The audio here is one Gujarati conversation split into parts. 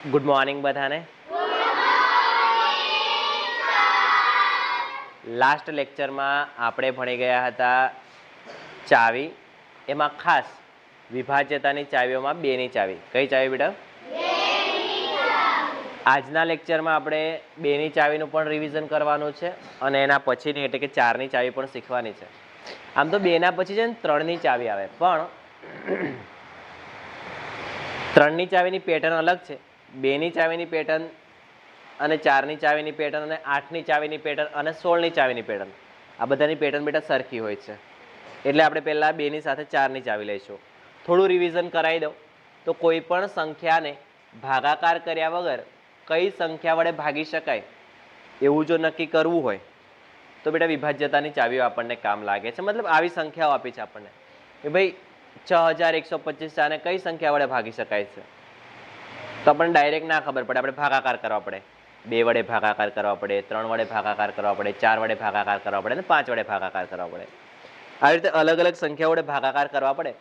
ગુડ મોર્નિંગ બધાને. લાસ્ટ લેક્ચરમાં આપણે ભણી ગયા હતા ચાવી. એમાં ખાસ વિભાજ્યતાની ચાવીઓમાં બેની ચાવી. કઈ ચાવી બેટા? આજના લેક્ચરમાં આપણે બેની ચાવીનું પણ રિવિઝન કરવાનું છે અને એના પછીની એટલે કે ચારની ચાવી પણ શીખવાની છે. આમ તો બેના પછી છે ને ત્રણની ચાવી આવે, પણ ત્રણની ચાવીની પેટર્ન અલગ છે. બેની ચાવીની પેટર્ન અને ચારની ચાવીની પેટર્ન અને આઠની ચાવીની પેટર્ન અને 16ની ચાવીની પેટર્ન, આ બધાની પેટર્ન બેટા સરખી હોય છે. એટલે આપણે પહેલાં બેની સાથે ચારની ચાવી લઈશું. થોડું રિવિઝન કરાવી દઉં તો કોઈ પણ સંખ્યાને ભાગાકાર કર્યા વગર કઈ સંખ્યા વડે ભાગી શકાય એવું જો નક્કી કરવું હોય તો બેટા વિભાજ્યતાની ચાવીઓ આપણને કામ લાગે છે. મતલબ આવી સંખ્યાઓ આપી છે આપણને કે ભાઈ 6125 આને કઈ સંખ્યા વડે ભાગી શકાય છે, તો આપણને ડાયરેક્ટ ના ખબર પડે, આપણે ભાગાકાર કરવા પડે. 2 વડે ભાગાકાર કરવા પડે, 3 વડે ભાગાકાર કરવા પડે, 4 વડે ભાગાકાર કરવા પડે અને 5 વડે ભાગાકાર કરવા પડે. આવી રીતે અલગ અલગ સંખ્યાઓ વડે ભાગાકાર કરવા પડે.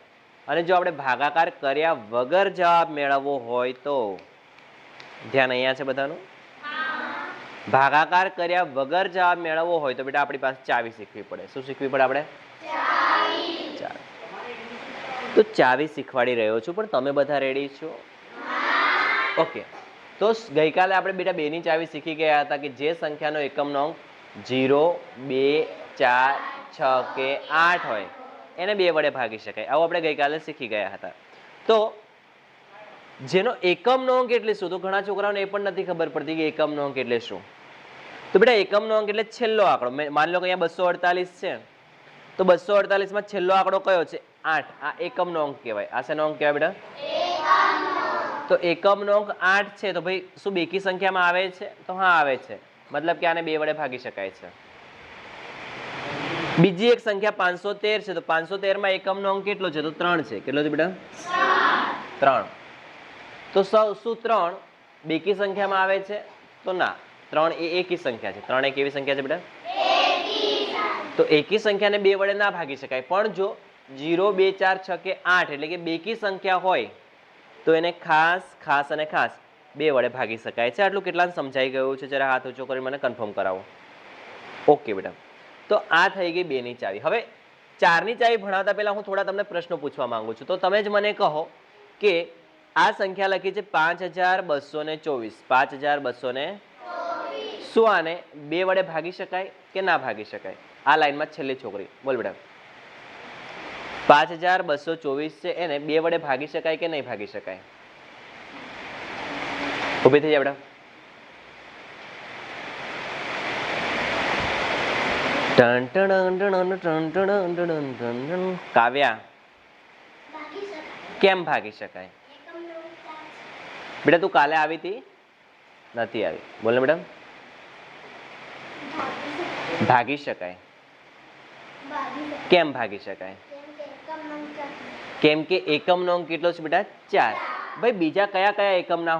અને જો આપણે ભાગાકાર કર્યા વગર જવાબ મેળવવો હોય તો ધ્યાન અહીંયા છે બધાનું. ભાગાકાર કર્યા વગર જવાબ મેળવવો હોય તો બેટા આપણી પાસે ચાવી શીખવી પડે. શું શીખવી પડે આપણે? ચાવી. તો ચાવી શીખવાડી રહ્યો છું, પણ તમે બધા રેડી છો? ઓકે. તો ગઈકાલે આપણે બેટા બેની ચાવી શીખી ગયા હતા કે જે સંખ્યાનો એકમનો અંક 0, 2, 4, 6 કે 8 હોય એને 2 વડે ભાગી શકાય. આવું આપણે ગઈકાલે શીખી ગયા હતા. તો જેનો એકમનો અંક એટલે શું, તો ઘણા છોકરાઓને એ પણ નથી ખબર પડતી કે એકમનો અંક એટલે શું. તો બેટા એકમનો અંક એટલે છેલ્લો આંકડો. માની લો કે અહીંયા 248 છે, તો 248 માં છેલ્લો આંકડો કયો છે? 8. આ એકમનો અંક કહેવાય. આ શેનો અંક કહેવાય બેટા? તો એકમનો અંક 8 છે, તો ભાઈ શું બેકી સંખ્યામાં આવે છે? તો હા આવે છે. મતલબ કે આને 2 વડે ભાગી શકાય છે. બીજી એક સંખ્યા 513 છે, તો 513 માં એકમનો અંક કેટલો છે? તો 3 છે. કેટલો છે બેટા? 3. તો શું 3 બેકી સંખ્યામાં આવે છે? તો ના, 3 એ એકી સંખ્યા છે. 3 એક કેવી સંખ્યા છે બેટા? તો એકી સંખ્યાને 2 વડે ના ભાગી શકાય. પણ જો 0, 2, 4, 6 કે 8 એટલે કે બેકી સંખ્યા હોય તો એને ખાસ અને ખાસ 2 વડે ભાગી શકાય છે. આટલું કેટલાને સમજાઈ ગયું છે? જરા હાથ ઊંચો કરી મને કન્ફર્મ કરાવો. ઓકે બેટા. તો આ થઈ ગઈ બેની ચાવી. હવે ચારની ચાવી ભણાવતા પહેલા હું થોડા તમને પ્રશ્નો પૂછવા માંગુ છું. તો તમે જ મને કહો કે આ સંખ્યા લખી છે 5224. 5224 શું આને 2 વડે ભાગી શકાય કે ના ભાગી શકાય? આ લાઈનમાં છેલ્લી છોકરી બોલ બેટા. 5224 છે, એને 2 વડે ભાગી શકાય કે નહીં ભાગી શકાય? ઊભી થઈ જાય બેટા. કાવ્યા, કેમ ભાગી શકાય? બેટા તું કાલે આવી હતી? નથી આવી. બોલ ને બેટા. ભાગી શકાય. કેમ ભાગી શકાય? કેમ કે એકમનો અંક કેટલો છે બેટા? 4. ભાઈ બીજા કયા કયા એકમના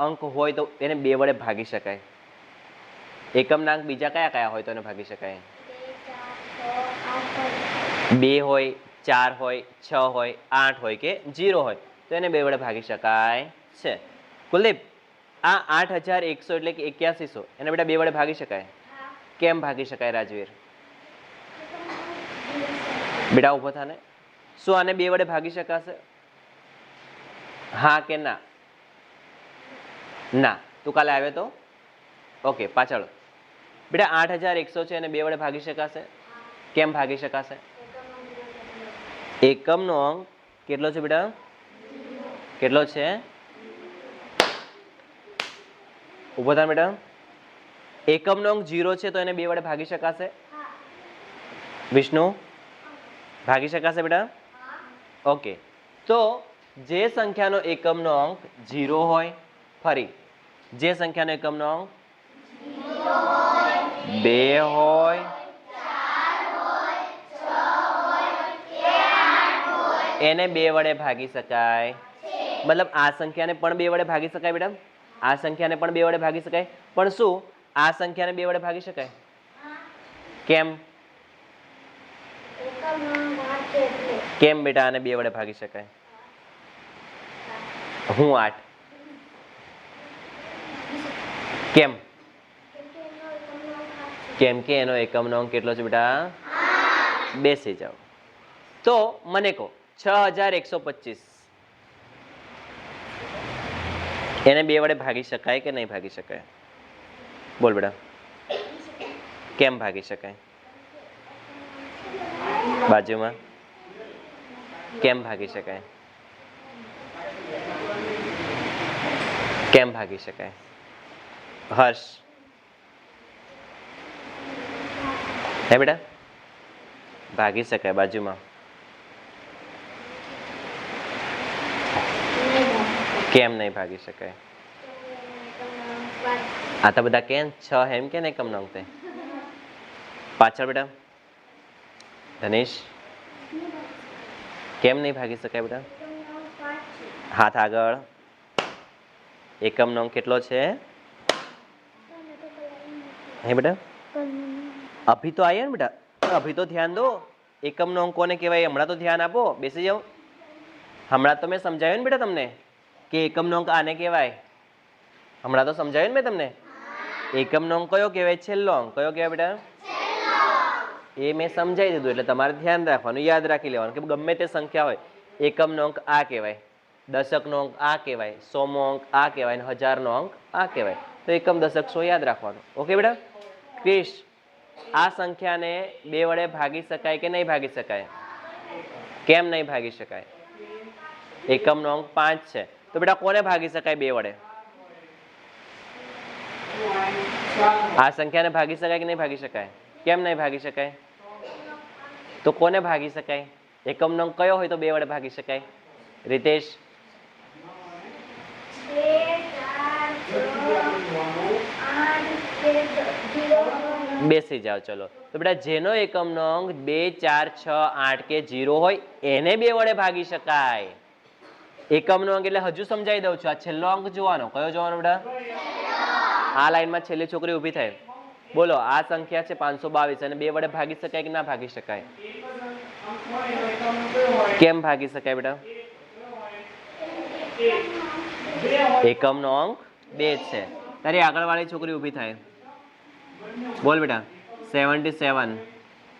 અંક હોય તો એને 2 વડે ભાગી શકાય? એકમના અંક બીજા કયા કયા હોય તો એને ભાગી શકાય? 2 હોય, 4 હોય, 6 હોય, 8 હોય કે 0 હોય તો એને 2 વડે ભાગી શકાય છે. કુલદીપ, આ 8100 એટલે કે 8100 એને બેટા 2 વડે ભાગી શકાય? કેમ ભાગી શકાય રાજવીર? બેટા ઉભો થાને. શું આને 2 વડે ભાગી શકાશે? હા કે ના? ના. તું કાલે આવ્યો તો? ઓકે, પાછળ બેટા 8100 છે એને 2 વડે ભાગી શકાશે? કેમ ભાગી શકાશે? એકમનો અંક કેટલો છે બેટા? કેટલો છે? ઉભો થા બેટા. એકમનો અંક 0 છે તો એને 2 વડે ભાગી શકાશે? વિષ્ણુ, ભાગી શકાશે બેટા? ઓકે. તો જે સંખ્યાનો એકમનો અંક 0 હોય, ફરી જે સંખ્યાનો એકમનો અંક 2 હોય, એને 2 વડે ભાગી શકાય. મતલબ આ સંખ્યાને પણ 2 વડે ભાગી શકાય બેટા? આ સંખ્યાને પણ 2 વડે ભાગી શકાય. પણ શું આ સંખ્યાને 2 વડે ભાગી શકાય? કેમ? કેમ બેટા આને 2 વડે ભાગી શકાય? હું 8. કેમ? કેમ કે એનો એકમનો અંક કેટલો છે બેટા? બેસી જાઓ. તો મને કહો 6125 એને 2 વડે ભાગી શકાય કે નહીં ભાગી શકાય? બોલ બેટા. કેમ ભાગી શકાય? બાજુમાં કેમ ભાગી શકાય? કેમ ભાગી શકાય? હર્ષ હે બેટા? ભાગી શકાય બાજુમાં. કેમ નહીં ભાગી શકાય? આ તો બધા કેમ 6 એમ કે ને એકમ નંગ તે પાછળ બેટા. ધનેશ કેમ નહીં ભાગી શકાય બેટા? હાથ આગળ. એકમ નંગ કેટલો છે? હે બેટા? અભી તો આયા ને બેટા, અભી તો ધ્યાન દો. એકમ નો અંક કોને કહેવાય હમણાં તો ધ્યાન આપો. બેસી જાઓ. હમણાં તો મેં સમજાવ્યું ને બેટા તમને કે એકમ નો અંક આને કહેવાય. હમણાં તો સમજાવ્યું ને મેં તમને. એકમ નો અંક કયો કહેવાય? છેલ્લો અંક. કયો કહેવાય બેટા? એ મેં સમજાવી દીધું એટલે તમારે ધ્યાન રાખવાનું, યાદ રાખી લેવાનું કે ગમે તે સંખ્યા હોય એકમ નો અંક આ કહેવાય, દશક નો અંક આ કહેવાય, 100 અંક આ કહેવાય અને 1000 નો અંક આ કહેવાય. તો એકમ દશક 100 યાદ રાખવાનું. ઓકે બેટા? ક્રિશ, આ સંખ્યાને 2 વડે ભાગી શકાય કે નહીં ભાગી શકાય? કેમ નહીં ભાગી શકાય? એકમ નો અંક 5 છે તો બેટા કોને ભાગી શકાય 2 વડે? આ સંખ્યાને ભાગી શકાય કે નહીં ભાગી શકાય? કેમ નહીં ભાગી શકાય? તો કોને ભાગી શકાય? એકમ નો અંક કયો હોય તો 2 વડે ભાગી શકાય? રીતેશ બેસી જાઓ. ચલો તો બેટા જેનો એકમ નો અંક 2, 4, 6, 8 કે 0 હોય એને 2 વડે ભાગી શકાય. એકમ નો અંક એટલે હજુ સમજાવી દઉં છું. આ છેલ્લો અંક જોવાનો. કયો જોવાનો બેટા? આ લાઈનમાં છેલ્લી છોકરી ઊભી થાય. બોલો, આ સંખ્યા છે 522 અને 2 વડે ભાગી શકાય કે ના ભાગી શકાય? કેમ ભાગી શકાય બેટા? એકમ નો અંક 2 છે. તારી આગળ વાળી છોકરી ઊભી થાય. બોલ બેટા. 77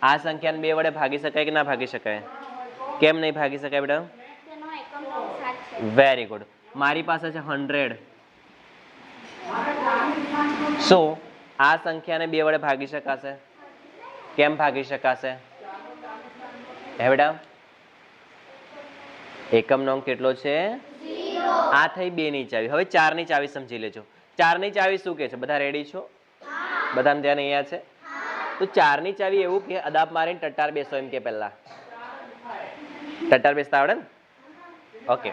આ સંખ્યાને 2 વડે ભાગી શકાય કે ના ભાગી શકાય? કેમ નહીં ભાગી શકાય બેટા? Very good. મારી પાસે છે 100. શું આ સંખ્યાને 2 વડે ભાગી શકાશે? કેમ ભાગી શકાશે? હે બેટા? એકમ નો અંક કેટલો છે? આ થઈ 2 ની ચાવી. હવે 4 ની ચાવી સમજી લેજો. 4 ની ચાવી શું કે છે? બધા રેડી છો? બધાને ધ્યાન અહીંયા છે? તો 4 ની ચાવી એવું કે અદાબ મારીને ટટ્ટાર બેસો એમ કે પહેલા. ટટ્ટાર બેસતા આવડે ને? ઓકે.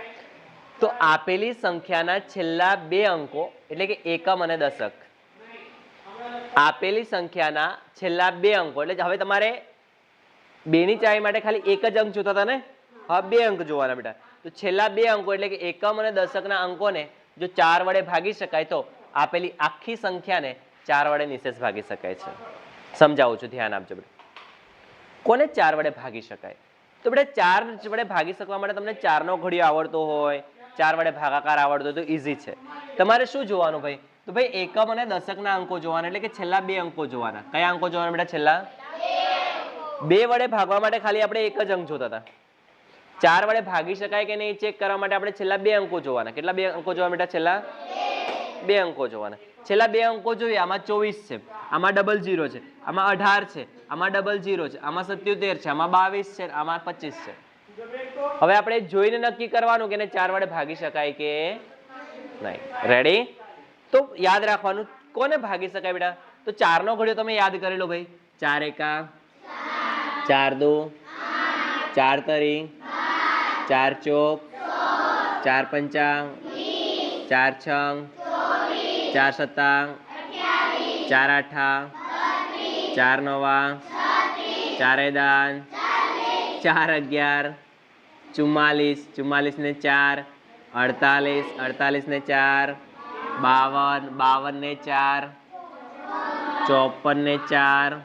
તો આપેલી સંખ્યાના છેલ્લા 2 અંકો એટલે કે એકમ અને દશક, આપેલી સંખ્યાના છેલ્લા 2 અંકો એટલે હવે તમારે 2 ની ચાવી માટે ખાલી એક જ અંક જોતા હતા ને? હવે 2 અંક જોવાના બેટા. તો છેલ્લા 2 અંકો એટલે કે એકમ અને દશકના અંકોને જો 4 વડે ભાગી શકાય તો આપેલી આખી સંખ્યાને 4 વડે નિશેષ ભાગી શકાય છે. સમજાવું છું, ધ્યાન આપજો બેટા. કોને 4 વડે ભાગી શકાય? તો બેટા 4 વડે ભાગી શકવા માટે તમને 4 નો ઘડિયો આવડતો હોય, 4 વડે ભાગાકાર આવડતો હોય તો ઈઝી છે. તમારે શું જોવાનું ભાઈ? તો ભાઈ એકમ અને દશકના અંકો જોવાના એટલે કે છેલ્લા 2 અંકો જોવાના. કયા અંકો જોવાના બેટા? છેલ્લા 2 વડે ભાગવા માટે ખાલી આપણે એક જ અંક જોતા હતા. 4 વડે ભાગી શકાય કે નહીં ચેક કરવા માટે આપણે છેલ્લા 2 અંકો જોવાના. કેટલા 2 અંકો જોવાના બેટા? છેલ્લા 2 અંકો જોવાના. છેલ્લા 2 અંકો જોઈએ. આમાં 24 છે, આમાં 00 છે, આમાં 18 છે, આમાં 00 છે, આમાં 77 છે, આમાં 22 છે, આમાં 25 છે. હવે આપણે જોઈને નક્કી કરવાનું કે 4 વડે ભાગી શકાય કે નહીં. રેડી? તો યાદ રાખવાનું કોને ભાગી શકાય બેટા? તો 4 નો ઘડિયો તમે યાદ કરી લો ભાઈ. 4 એકા 4 દો 4 તરી 4 ચોક 4 પંચા 4 છંગ 4 સત્તા 4 આઠા 4 નવા 4 દાન 4 11 44 44 ને 4 48 48 ને 4 52 52 ને 4 54 ને 4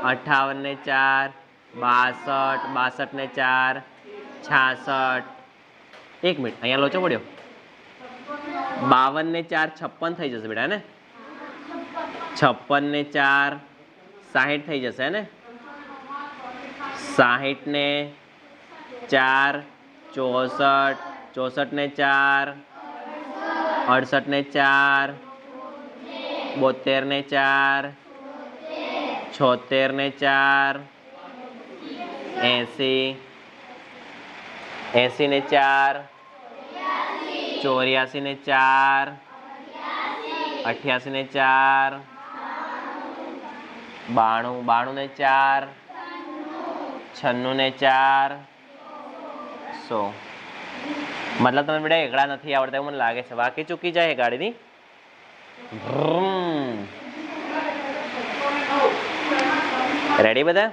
58 ને 4 62 62 ને 4 66. 1 મિનિટ અહીંયા લોચો પડ્યો. 52 ને 4 56 થઈ જશે બેટા ને 56 ને 4 60 થઈ જશે ને 60 ને 4 64 64 ને 4 68 ને 4 72 ને 4 76 ને 4 80 80 ને 4 84 ને 4 88 ને 4 92 ને 4 96 ને 4 100 મતલબ તમે બેટા એકડા નથી આવડતા એવું મને લાગે છે વાકી ચૂકી જાય ગાડીની રેડી બધા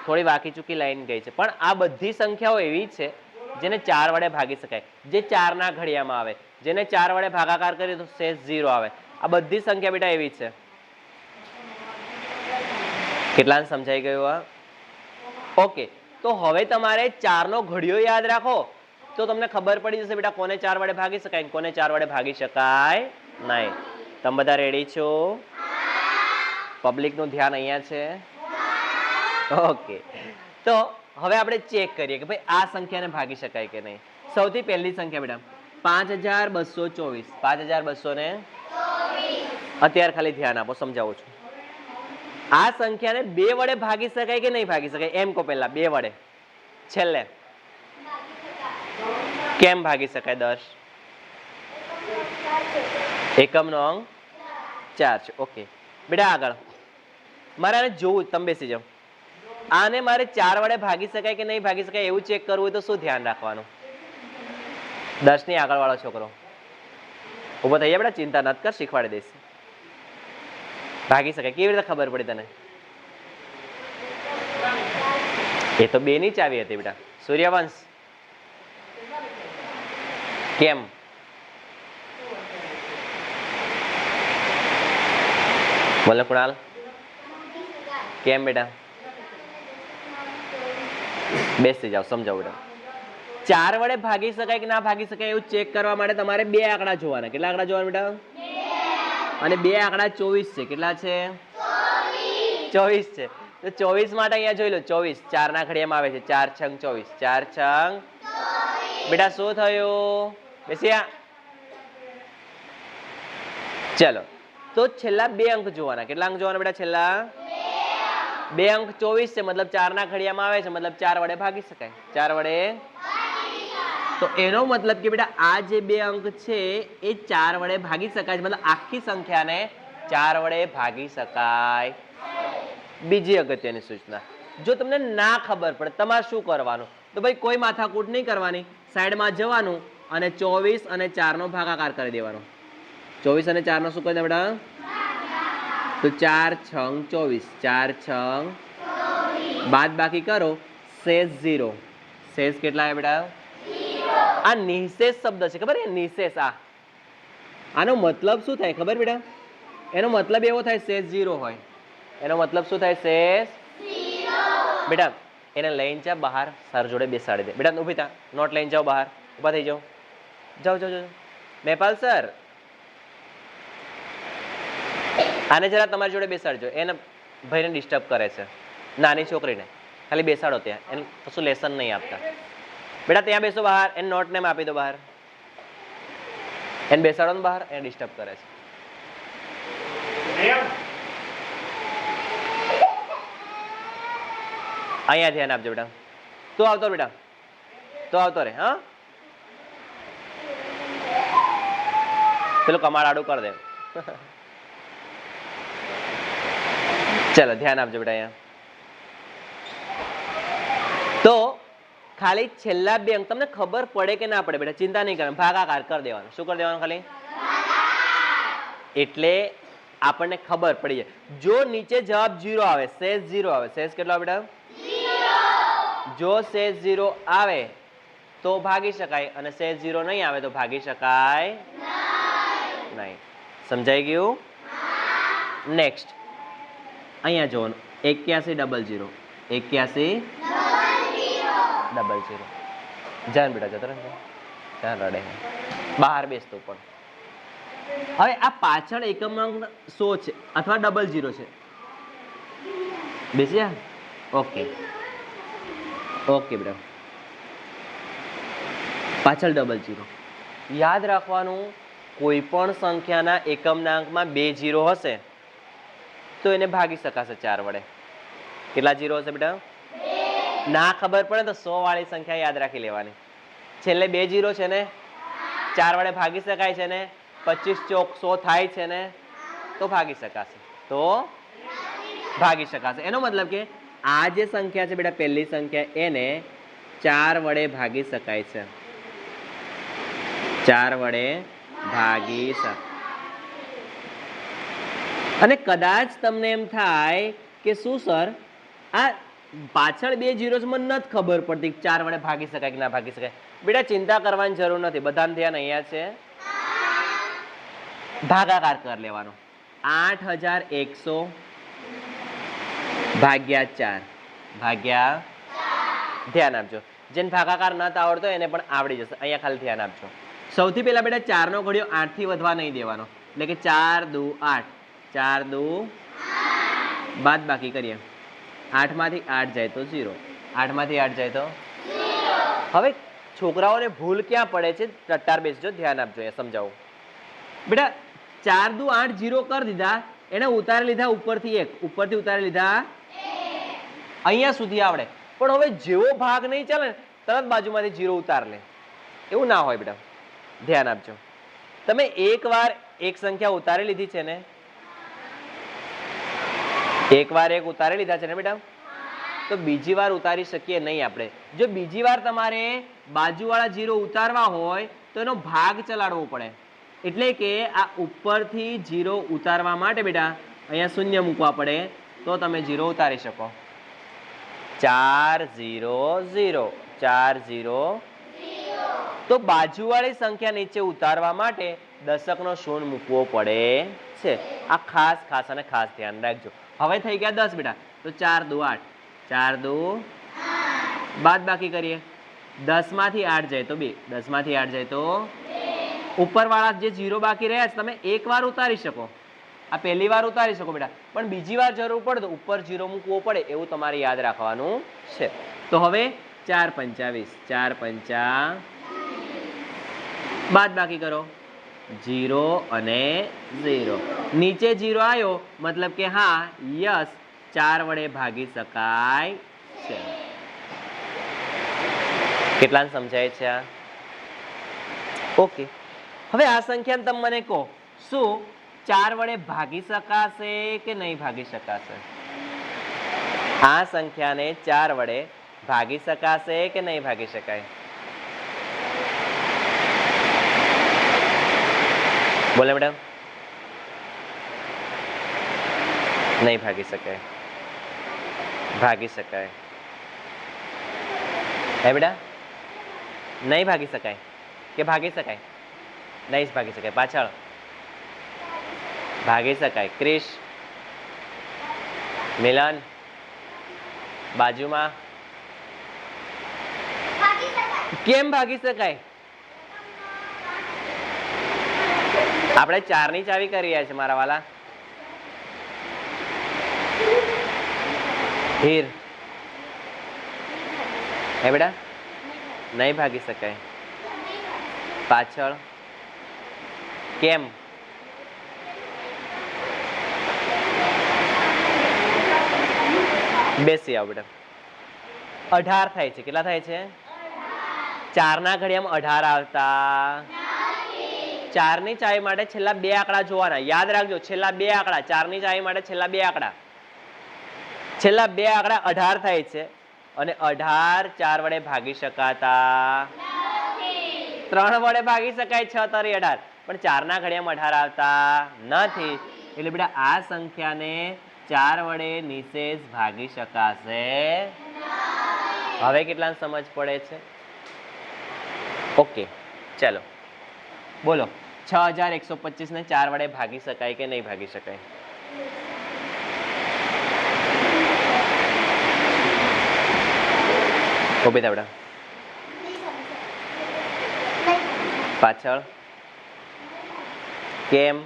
થોડી વાકી ચૂકી લાઈન ગઈ છે પણ આ બધી સંખ્યાઓ એવી છે જેને 4 વડે ભાગી શકાય જે 4 ના ઘડિયામાં આવે જેને 4 વડે ભાગાકાર કરીએ તો શેષ 0 આવે આ બધી સંખ્યા બેટા એવી છે કેટલાને સમજાઈ ગયું આ ઓકે તો હવે તમારે 4 નો ઘડિયો યાદ રાખો તો તમને ખબર પડી જશે બેટા કોને 4 વડે ભાગી શકાય કોને 4 વડે ભાગી શકાય નહીં તમે બધા રેડી છો પબ્લિક નું ધ્યાન અહીંયા છે ઓકે તો હવે આપણે ચેક કરીએ કે ભાઈ આ સંખ્યાને ભાગી શકાય કે નહીં સૌથી પહેલી સંખ્યા બેટા 5224 5200 ને અત્યારે ખાલી ધ્યાન આપો સમજાવું છું આ સંખ્યાને 2 વડે ભાગી શકાય કે નહીં ભાગી શકાય એમ કહો પહેલા 2 વડે છેલ્લે કેમ ભાગી શકાય દર્શ એકમનો અંક 4 છે ઓકે બેટા આગળ મારે આને જોવું તમે બેસી જાઓ આને મારે 4 વડે ભાગી શકાય કે નહીં ભાગી શકાય એવું ચેક કરવું હોય તો શું ધ્યાન રાખવાનું 10 ની આગળ વાળો છોકરો ઉભો થઈ જાય બેટા ચિંતા ન કર શીખવાડી દઈશ ભાગી શકાય કેવી રીતે ખબર પડી તને એ તો 2 ની ચાવી હતી બેટા સૂર્યવંશ કેમ બોલો કુણાલ કેમ બેટા બેસી જાઓ સમજાવો બેટા 4 વડે ભાગી શકાય કે ના ભાગી શકાય એવું ચેક કરવા માટે તમારે 2 આંકડા જોવાના કેટલા આંકડા જોવાના બેટા અને 2 આંકડા 24 છે કેટલા છે 24 છે તો 24 માટે અહીંયા જોઈ લો 24 4 ના ઘડિયામાં આવે છે 4 છંગ 24 4 છંગ બેટા શું થયું બેસ્યા ચલો તો છેલ્લા 2 અંક જોવાના કેટલા અંક જોવાના બેટા છેલ્લા 2 અંક 24 છે મતલબ 4 ના ઘડિયામાં આવે છે મતલબ 4 વડે ભાગી શકાય 4 વડે તો એનો મતલબ કે બેટા આ જે 2 અંક છે એ 4 વડે ભાગી શકાય મતલબ આખી સંખ્યાને 4 વડે ભાગી શકાય બીજી અગત્યની સૂચના જો તમને ના ખબર પડે તમારે શું કરવાનું તો ભાઈ કોઈ માથાકૂટ નહીં કરવાની સાઈડમાં જવાનું અને 24 અને 4 નો ભાગાકાર કરી દેવાનો 24 અને 4 નો શું કરી દે બેટા તો 4 છંગ 24 4 છંગ બાદ બાકી કરો શેષ 0 શેષ કેટલા આવે બેટા આ નિશેષ શબ્દ છે ખબર છે નિશેષ આનો મતલબ શું થાય ખબર બેટા એનો મતલબ એવો થાય શેષ 0 હોય એનો મતલબ શું થાય શેષ 0 બેટા એને લઈને જા બહાર સર જોડે બેસાડી દે બેટા ઊભી થા નોટ લઈને જાઓ બહાર ઊભા થઈ જાઓ જાઓ જાઓ જાઓ મેપાલ સર આને જરા તમારી જોડે બેસાડજો એને ભાઈને ડિસ્ટર્બ કરે છે નાની છોકરીને ખાલી બેસાડો ત્યાં એને કશું લેસન નહીં આપતા બેટા ત્યાં બેસો બહાર એને નોટ નેમ આપી દો બહાર એને બેસાડો ને બહાર એને ડિસ્ટર્બ કરે છે અહીંયા ધ્યાન આપજો બેટા તો આવતો બેટા તો આવતો રે હા પેલું કમાડ આડું કરી દે ચલો ધ્યાન આપજો બેટા અહીંયા તો ખાલી છેલ્લા 2 અંક તમને ખબર પડે કે ના પડે બેટા ચિંતા નહીં કરવાની ભાગાકાર કરી દેવાનો શું કરી દેવાનું ખાલી એટલે આપણને ખબર પડી જાય જો નીચે જવાબ 0 આવે શેષ 0 આવે શેષ કેટલો આવે બેટા 0 જો શેષ 0 આવે તો ભાગી શકાય અને શેષ 0 નહીં આવે તો ભાગી શકાય નહીં સમજાઈ ગયું નેક્સ્ટ અહીંયા જોવાનું 8100 8100 જાન બેટા જતો રહે જાન રડે બહાર બેસતો પણ હવે આ પાછળ એકમમાં 100 છે અથવા ડબલ 0 છે. બેસી જા. ઓકે ઓકે બેટા, પાછળ ડબલ 0. યાદ રાખવાનું, કોઈ પણ સંખ્યાના એકમના અંકમાં 2 0 હશે તો એને ભાગી શકાશે 4 વડે. કેટલા 0 હશે બેટા? ના ખબર પડે તો 100 વાળી સંખ્યા યાદ રાખી લેવાની. છેલ્લે 2 0 છે ને, 4 વડે ભાગી શકાય છે ને, 25 ચોક 100 થાય છે ને, તો ભાગી શકાશે. તો ભાગી શકાશે. એનો મતલબ કે આ જે સંખ્યા છે બેટા, પહેલી સંખ્યા, એને 4 વડે ભાગી શકાય છે. 4 વડે ભાગી શકાય. અને કદાચ તમને એમ થાય કે શું સર, આ પાછળ 2 0 મને નથી ખબર પડતી 4 વડે ભાગી શકાય કે ના ભાગી શકાય. બેટા ચિંતા કરવાની જરૂર નથી, બધાનું ધ્યાન અહીંયા છે. ભાગાકાર કરી લેવાનો. 8100 ભાગ્યા 4 ભાગ્યા, ધ્યાન આપજો. જેને ભાગાકાર નથી આવડતો એને પણ આવડી જશે. અહીંયા ખાલી ધ્યાન આપજો. સૌથી પહેલા બેટા 4 નો ઘડિયો 8 થી વધવા નહીં દેવાનો. એટલે કે 4 દુ 8, 4 દુ બાદ બાકી કરીએ. 8 માંથી 8 જાય તો 0, 8 માંથી 8 જાય તો 0. હવે છોકરાઓને ભૂલ ક્યાં પડે છે? ટટ્ટાર બેસજો, ધ્યાન આપજો, એ સમજાવું. બેટા 4 દુ 8 0 કરી દીધા, એને ઉતારી લીધા ઉપરથી 1, ઉપરથી ઉતારી લીધા, અહીંયા સુધી આવડે. પણ હવે જેવો ભાગ નહીં ચાલે ને તરત બાજુમાંથી 0 ઉતાર લે, એવું ના હોય બેટા, ધ્યાન આપજો. તમે એકવાર એક સંખ્યા ઉતારી લીધી છે ને, એકવાર એક ઉતારી લીધા છે ને બેટા, તો બીજી વાર ઉતારી શકીએ નહીં આપણે. જો બીજી વાર તમારે બાજુવાળા 0 ઉતારવા હોય તો એનો ભાગ ચલાડવો પડે. એટલે કે આ ઉપરથી 0 ઉતારવા માટે બેટા અહીંયા શૂન્ય મૂકવા પડે, તો તમે 0 ઉતારી શકો. 4 0 0, 4 0. તો બાજુવાળી સંખ્યા નીચે ઉતારવા માટે દશકનો શૂન્ય મૂકવો પડે છે. આ ખાસ ખાસ અને ખાસ ધ્યાન રાખજો. હવે થઈ ગયા 10 બેટા, તો 4 દુ 8, 4 દુ બાદ બાકી કરીએ. 10 માંથી 8 જાય તો 2, 10 માંથી 8 જાય તો ઉપરવાળા જે 0 બાકી રહ્યા છે તમે એક વાર ઉતારી શકો. આ પહેલી વાર ઉતારી શકો બેટા, પણ બીજી વાર જરૂર પડે તો ઉપર 0 મૂકવો પડે, એવું તમારે યાદ રાખવાનું છે. તો હવે 4 પંચા 20, 4 પંચા બાદ બાકી કરો, 0 અને 0. નીચે 0 આવ્યો મતલબ કે હા યસ 4 વડે ભાગી શકાય છે. કેટલાને સમજાય છે આ? ઓકે. હવે આ સંખ્યાને તમે મને કહો, શું 4 વડે ભાગી શકાશે કે નહીં ભાગી શકાશે? આ સંખ્યાને 4 વડે ભાગી શકાશે કે નહીં ભાગી શકાય? બોલે મેડમ. નહીં ભાગી શકાય. ભાગી શકાય હે બેટા? નહીં ભાગી શકાય કે ભાગી શકાય? નહીં ભાગી શકાય. પાછળ ભાગી શકાય. ક્રિશ, મિલન, બાજુમાં. કેમ ભાગી શકાય? આપણે 4 ની ચાવી કરી રહ્યા છે મારા વાલા. હીર હે બેટા? નહીં ભાગી શકાય. પાછળ કેમ? બેસી આવ બેટા. 18 થાય છે. કેટલા થાય છે? 4 ના ઘડિયામાં 18 આવતા. 4 ની ચાવી માટે છેલ્લા 2 આંકડા જોવાના. યાદ રાખજો, છેલ્લા 2 આંકડા. 4 ની ચાવી માટે છેલ્લા 2 આંકડા. છેલ્લા 2 આંકડા 18 થાય છે અને 18 4 વડે ભાગી શકાતા 3 વડે ભાગી શકાય. 6 તરી 18, પણ 4 ના ઘડિયામાં 18 આવતા નથી. એટલે બેટા આ સંખ્યાને 4 વડે નિશેષ ભાગી શકાશે. હવે કેટલાને સમજ પડે છે? ઓકે ચાલો બોલો. 6125 ને 4 વડે ભાગી શકાય કે નહીં ભાગી શકાય? ઉભી થા બેટા. પાછળ કેમ?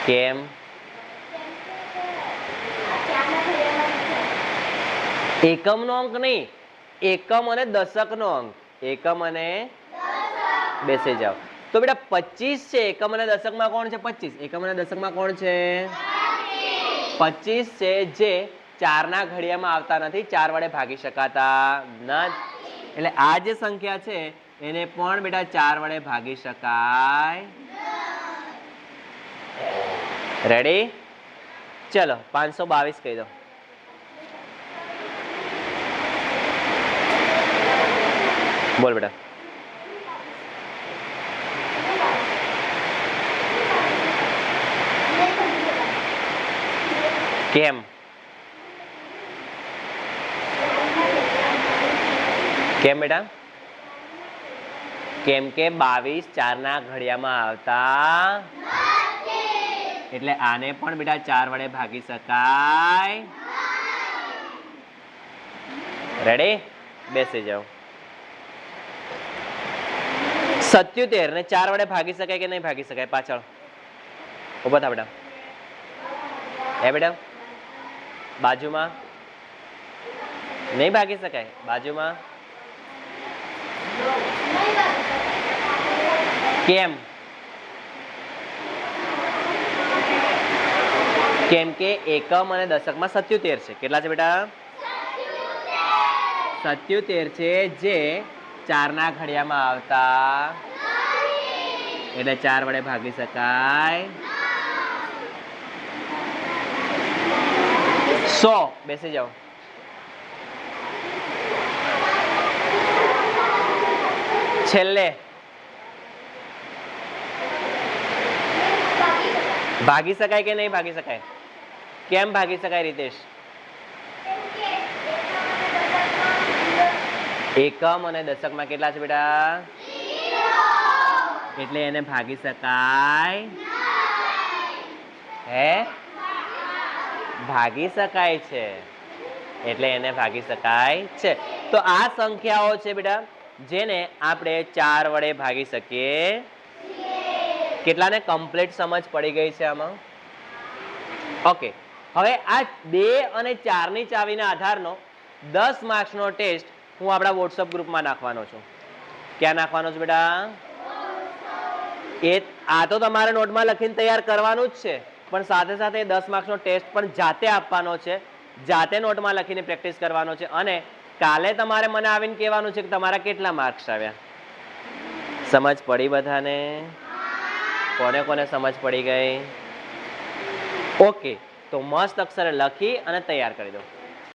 કેમ? એકમનો અંક નહીં, એકમ અને દશકનો અંક. એકમ અને બેસી જાઓ. તો બેટા 25 છે. એકમ અને દશકમાં કોણ છે? 25. એકમ અને દશકમાં કોણ છે? 25 છે, જે 4 ના ઘડિયામાં આવતા નથી, 4 વડે ભાગી શકાતા નથી. એટલે આ જે સંખ્યા છે એને પણ બેટા 4 વડે ભાગી શકાય. રેડી? ચલો 522 કહી દો. બોલ બેટા. કેમ? કેમ બેટા? કેમ કે 22 4 ના ઘડિયામાં આવતા એટલે આને પણ બેટા 4 વડે ભાગી શકાય. રેડી? બેસી જાઓ. 77 ને 4 વડે ભાગી શકાય કે નહીં ભાગી શકાય? પાછળ ઉભા થા બેટા. હે બેટા? બાજુમાં નહીં ભાગી શકાય. બાજુમાં કેમ? કેમ કે એકમ અને દશકમાં 77 છે. કેટલા છે બેટા? 77 છે, જે 4 ના ઘડિયામાં આવતા એટલે 4 વડે ભાગી શકાય. 100. બેસી જાઓ. છેલ્લે ભાગી શકાય કે નહીં ભાગી શકાય? કેમ ભાગી શકાય રીતેશ? એકમ અને દશકમાં કેટલા છે બેટા? એટલે એને ભાગી શકાય. હે? ભાગી શકાય છે, એટલે એને ભાગી શકાય છે. તો આ સંખ્યાઓ છે બેટા જેને આપણે 4 વડે ભાગી શકીએ. કેટલાને કમ્પ્લીટ સમજ પડી ગઈ છે આમાં? ઓકે. હવે આ 2 અને 4 ની ચાવીના આધારનો 10 માર્ક્સનો ટેસ્ટ હું આપણા વોટ્સઅપ ગ્રુપમાં નાખવાનો છું. ક્યાં નાખવાનો છે બેટા? આ તો તમારે નોટમાં લખીને તૈયાર કરવાનું જ છે, પણ સાથે સાથે 10 માર્ક્સનો ટેસ્ટ પણ જાતે આપવાનો છે, જાતે નોટમાં લખીને પ્રેક્ટિસ કરવાનો છે. અને કાલે તમારે મને આવીને કહેવાનું છે કે તમારા કેટલા માર્ક્સ આવ્યા. સમજ પડી બધાને? કોને કોને સમજ પડી ગઈ? ઓકે, તો મસ્ત અક્ષરે લખી અને તૈયાર કરી દો.